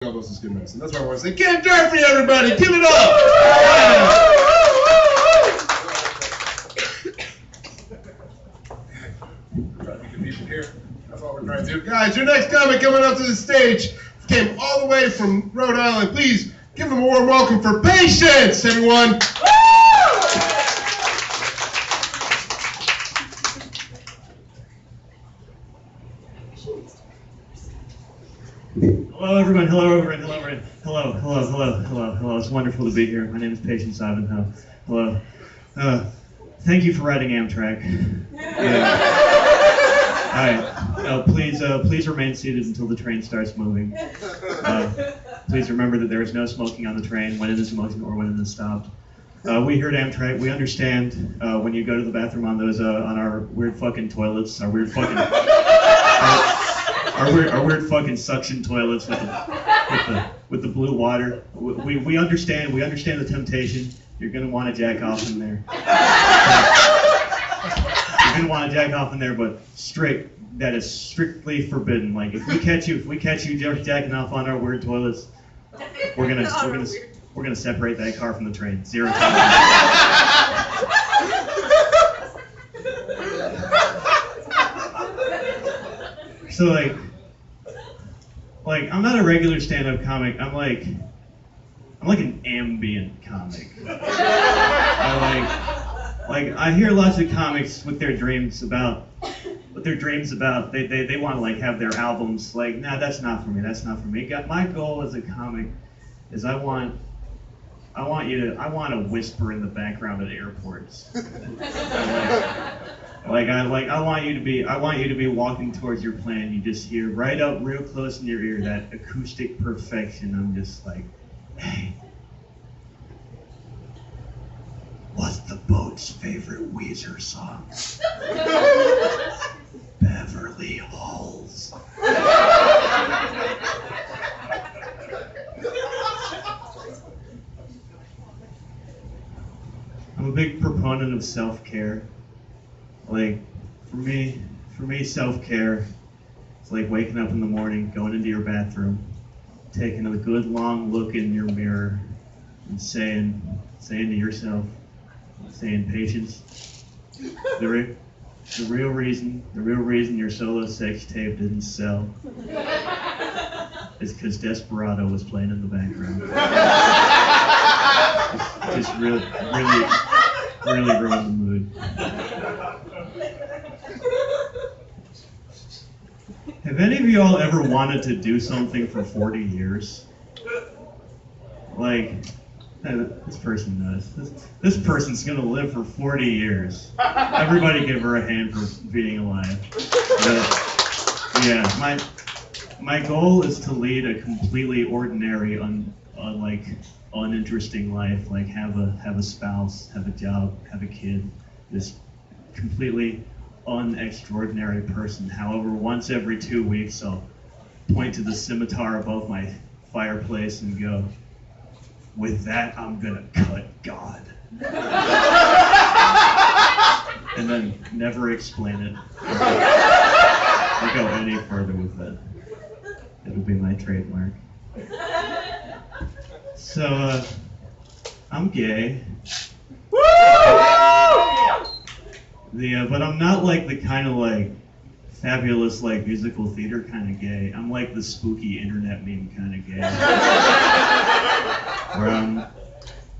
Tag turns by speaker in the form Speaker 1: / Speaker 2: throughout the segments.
Speaker 1: Elbows is good medicine. That's why I want to say, Ken Durfee, everybody, give it up! Trying to get people here. That's all we're trying to do. Guys, your next comic coming up to the stage came all the way from Rhode Island. Please give them a warm welcome for Patience, everyone.
Speaker 2: Hello, everyone. Hello, everyone. Hello, everyone. Hello. It's wonderful to be here. My name is Patience Ivanhoe. Hello. Thank you for riding Amtrak. All right. Please remain seated until the train starts moving. Please remember that there is no smoking on the train when it is in motion or when it is stopped. We here at Amtrak, we understand when you go to the bathroom on those on our weird fucking toilets, our weird fucking our weird fucking suction toilets with the blue water. We understand the temptation. You're gonna want to jack off in there. You're gonna want to jack off in there, but that is strictly forbidden. Like if we catch you jacking off on our weird toilets, we're gonna separate that car from the train. 0 tolerance. So like I'm not a regular stand-up comic. I'm like an ambient comic. I hear lots of comics with their dreams about they want to like have their albums like, nah, that's not for me. My goal as a comic is I want to whisper in the background at airports. I want you to be walking towards your plane. You just hear right up real close in your ear that acoustic perfection. I'm just like, hey, what's the boat's favorite Weezer song? Beverly Hills. I'm a big proponent of self-care. Like, for me, self-care is like waking up in the morning, going into your bathroom, taking a good long look in your mirror, and saying to yourself, Patience, the real reason your solo sex tape didn't sell is because Desperado was playing in the background. Just really ruined the mood. Have any of y'all ever wanted to do something for 40 years? Like, this person knows. This person's gonna live for 40 years. Everybody give her a hand for being alive. My goal is to lead a completely ordinary, uninteresting life. Like have a spouse, have a job, have a kid. This completely unextraordinary person. However, once every 2 weeks, I'll point to the scimitar above my fireplace and go, with that, I'm gonna cut God. And then never explain it or go any further with it. It'll be my trademark. So, I'm gay. But I'm not like the kind of like fabulous like musical theater kind of gay. I'm like the spooky internet meme kind of gay. Where I'm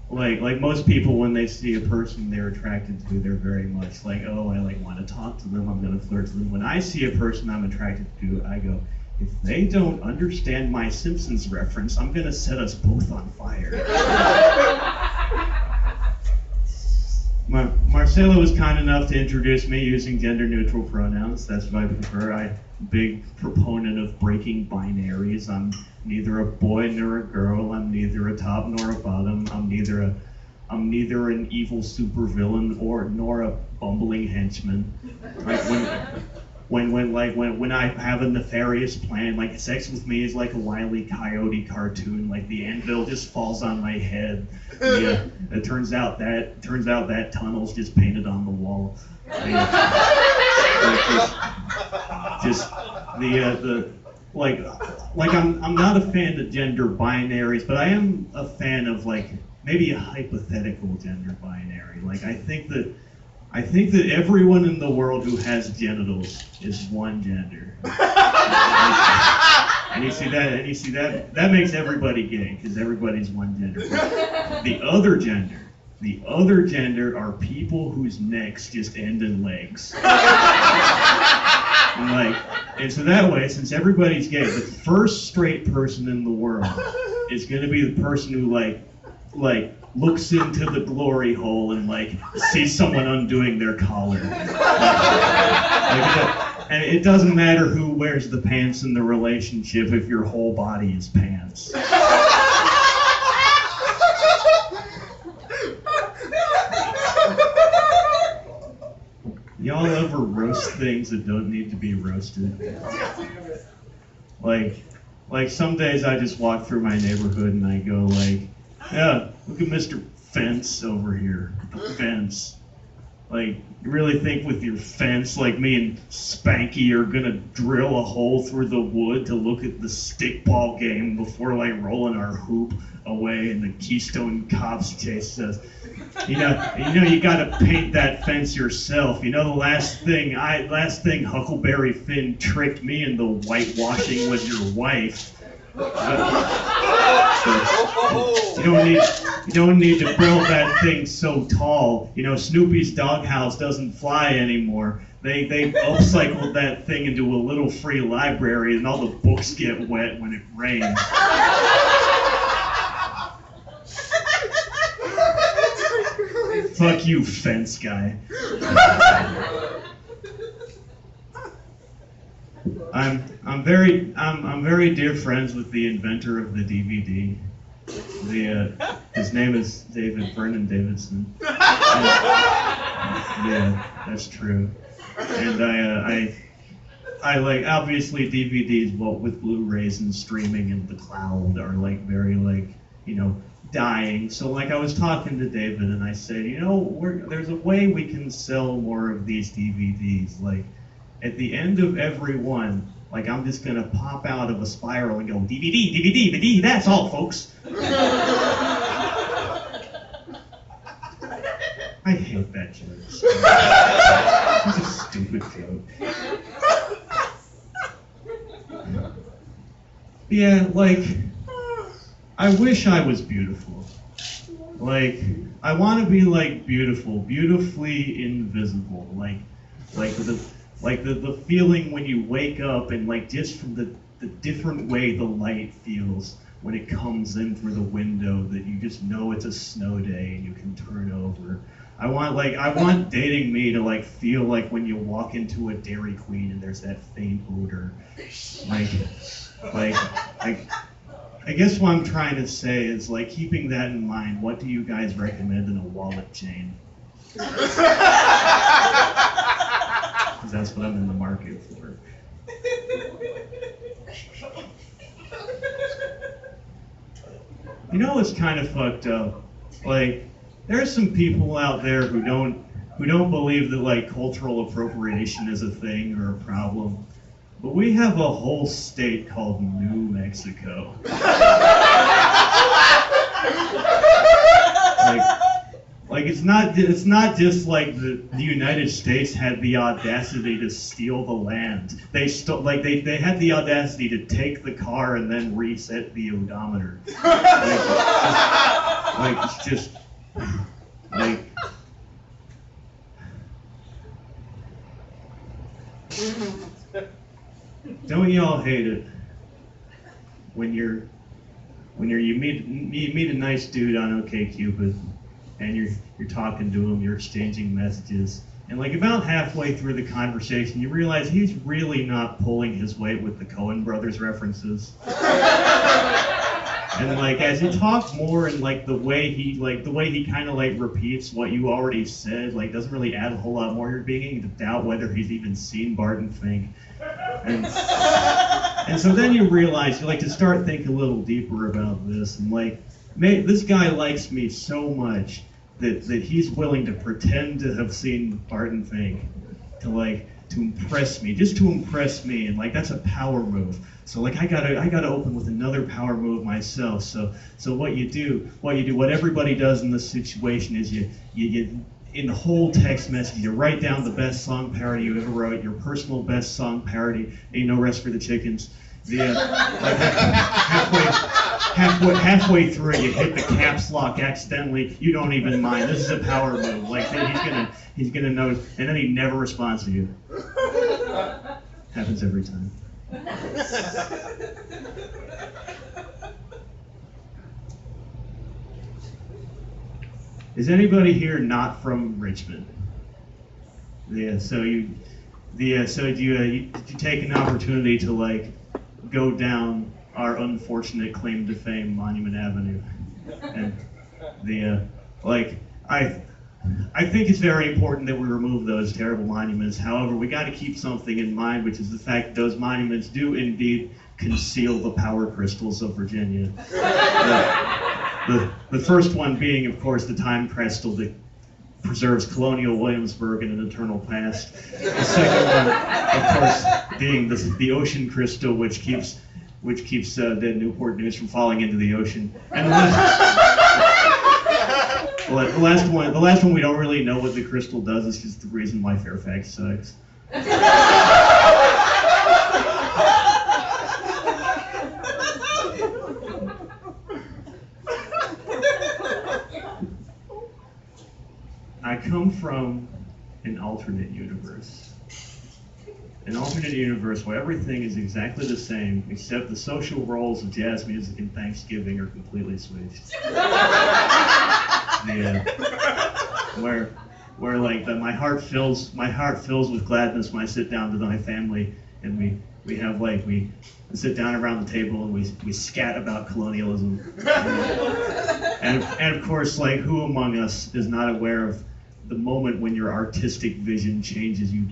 Speaker 2: like most people when they see a person they're attracted to, they're very much like, oh, I like want to talk to them, I'm gonna flirt to them. When I see a person I'm attracted to, I go, if they don't understand my Simpsons reference, I'm gonna set us both on fire. Marcelo was kind enough to introduce me using gender-neutral pronouns. That's what I prefer. I'm a big proponent of breaking binaries. I'm neither a boy nor a girl. I'm neither a top nor a bottom. I'm neither an evil supervillain nor a bumbling henchman. Like when I have a nefarious plan, like sex with me is like a Wile E. Coyote cartoon. Like the anvil just falls on my head. Yeah, it turns out that tunnel's just painted on the wall. like I'm not a fan of gender binaries, but I am a fan of like maybe a hypothetical gender binary. Like I think that everyone in the world who has genitals is one gender. And you see that makes everybody gay because everybody's one gender. The other gender are people whose necks just end in legs. And so that way, since everybody's gay, the first straight person in the world is going to be the person who like looks into the glory hole and like sees someone undoing their collar. And it doesn't matter who wears the pants in the relationship if your whole body is pants. Y'all ever roast things that don't need to be roasted? Like some days I just walk through my neighborhood and I go like, yeah, look at Mr. Fence over here. The fence. Like, you really think with your fence, like me and Spanky are gonna drill a hole through the wood to look at the stickball game before like rolling our hoop away and the Keystone Cops chase us? You know, you gotta paint that fence yourself. You know, the last thing Huckleberry Finn tricked me into whitewashing was your wife. You don't need to build that thing so tall. You know, Snoopy's doghouse doesn't fly anymore. They upcycled that thing into a little free library, and all the books get wet when it rains. Fuck you, fence guy. I'm very dear friends with the inventor of the DVD. His name is Vernon Davidson. Yeah, that's true. And I like, obviously DVDs, well, with Blu-rays and streaming and the cloud are like very like, you know, dying. So like I was talking to David and I said, you know, there's a way we can sell more of these DVDs. Like at the end of every one, like I'm just gonna pop out of a spiral and go DVD, DVD, DVD. That's all, folks. I hate that joke. It's a stupid joke. Yeah, like I wish I was beautiful. Like I want to be like beautiful, beautifully invisible. Like the feeling when you wake up and like just from the different way the light feels when it comes in through the window that you just know it's a snow day and you can turn over. I want dating me to like feel like when you walk into a Dairy Queen and there's that faint odor. I guess what I'm trying to say is like keeping that in mind, what do you guys recommend in a wallet chain? Because that's what I'm in the market for. You know what's kind of fucked up? Like, there's some people out there who don't believe that like cultural appropriation is a thing or a problem. But we have a whole state called New Mexico. Like it's not just like the United States had the audacity to steal the land. They had the audacity to take the car and then reset the odometer. It's just don't y'all hate it when you meet a nice dude on OkCupid and you're talking to him, you're exchanging messages, and like about halfway through the conversation you realize he's really not pulling his weight with the Coen brothers references. And like as you talk more and like the way he kind of like repeats what you already said, like doesn't really add a whole lot more. You're beginning to doubt whether he's even seen Barton Fink. And so then you realize you like to start thinking a little deeper about this, and like this guy likes me so much that he's willing to pretend to have seen Barton Fink impress me, just to impress me, and like that's a power move. So like I gotta open with another power move myself. So what everybody does in this situation is you in the whole text message, you write down the best song parody you ever wrote, your personal best song parody. Ain't no rest for the chickens. Like halfway through, you hit the caps lock accidentally. You don't even mind. This is a power move. Like he's gonna notice, and then he never responds to you. Happens every time. Is anybody here not from Richmond? Yeah. So do you take an opportunity to like go down our unfortunate claim to fame, Monument Avenue, and I think it's very important that we remove those terrible monuments. However, we got to keep something in mind, which is the fact that those monuments do indeed conceal the power crystals of Virginia. The first one being, of course, the time crystal that preserves colonial Williamsburg in an eternal past. The second one, of course, being the ocean crystal, which keeps the Newport News from falling into the ocean. And the last one, we don't really know what the crystal does. It's just the reason why Fairfax sucks. I come from an alternate universe. An alternate universe where everything is exactly the same, except the social roles of jazz music and Thanksgiving are completely switched. Where like my heart fills with gladness when I sit down with my family and we sit down around the table and we scat about colonialism. And of course, like, who among us is not aware of the moment when your artistic vision changes? You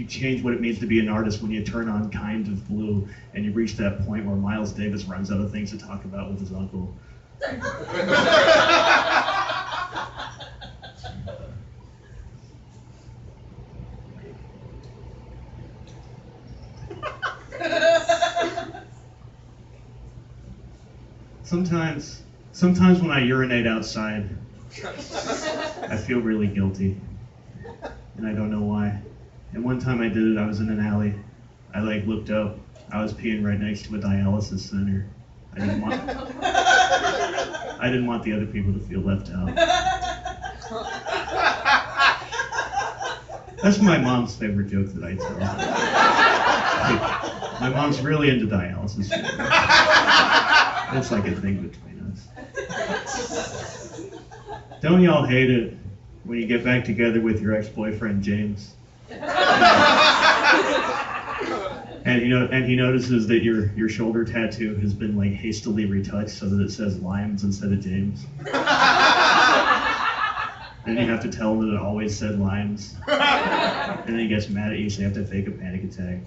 Speaker 2: change what it means to be an artist when you turn on Kind of Blue and you reach that point where Miles Davis runs out of things to talk about with his uncle. Sometimes when I urinate outside, I feel really guilty, and I don't know why. And one time I did it, I was in an alley. I looked up, I was peeing right next to a dialysis center. I didn't want the other people to feel left out. That's my mom's favorite joke that I tell. My mom's really into dialysis. It's like a thing between us. Don't y'all hate it when you get back together with your ex-boyfriend James, and he notices that your shoulder tattoo has been like hastily retouched so that it says Limes instead of James, and you have to tell him that it always said Limes, and then he gets mad at you, so you have to fake a panic attack.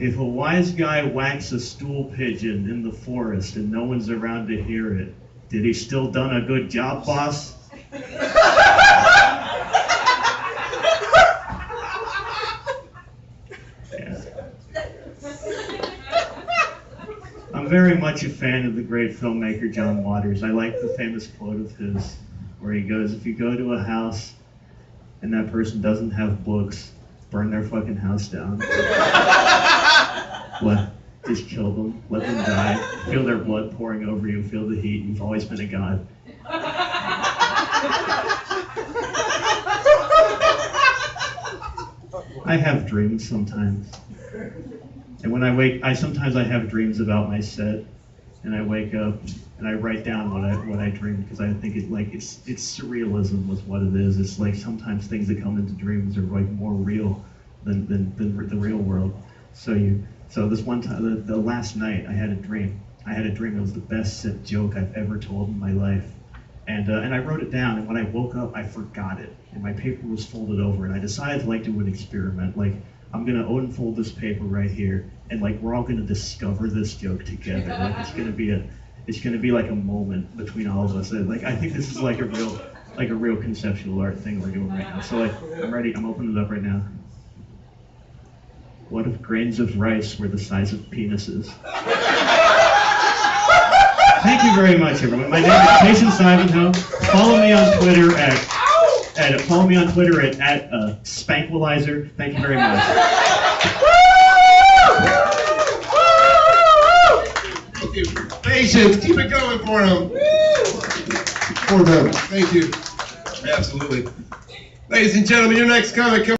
Speaker 2: If a wise guy whacks a stool pigeon in the forest and no one's around to hear it, did he still done a good job, boss? Yeah. I'm very much a fan of the great filmmaker John Waters. I like the famous quote of his where he goes, if you go to a house and that person doesn't have books, burn their fucking house down. Just kill them, let them die, feel their blood pouring over you, feel the heat, you've always been a god. I have dreams sometimes. And when I sometimes I have dreams about my set, and I wake up and I write down what I dream, because I think it's surrealism with what it is. It's like sometimes things that come into dreams are like more real than the real world. So this one time, the last night, I had a dream. It was the best set joke I've ever told in my life. And I wrote it down, and when I woke up, I forgot it. And my paper was folded over, and I decided to do an experiment. I'm gonna unfold this paper right here, and like we're all gonna discover this joke together. Like it's gonna be like a moment between all of us. And, like I think this is like a real conceptual art thing we're doing right now. So like I'm ready. I'm opening it up right now. What if grains of rice were the size of penises? Thank you very much, everyone. My name is Patience Ivanhoe. Follow me on Twitter at Spankwalizer. Thank you very much.
Speaker 1: Thank you. Patience, keep it going for him. For them. Thank you. Absolutely. Ladies and gentlemen, your next comic.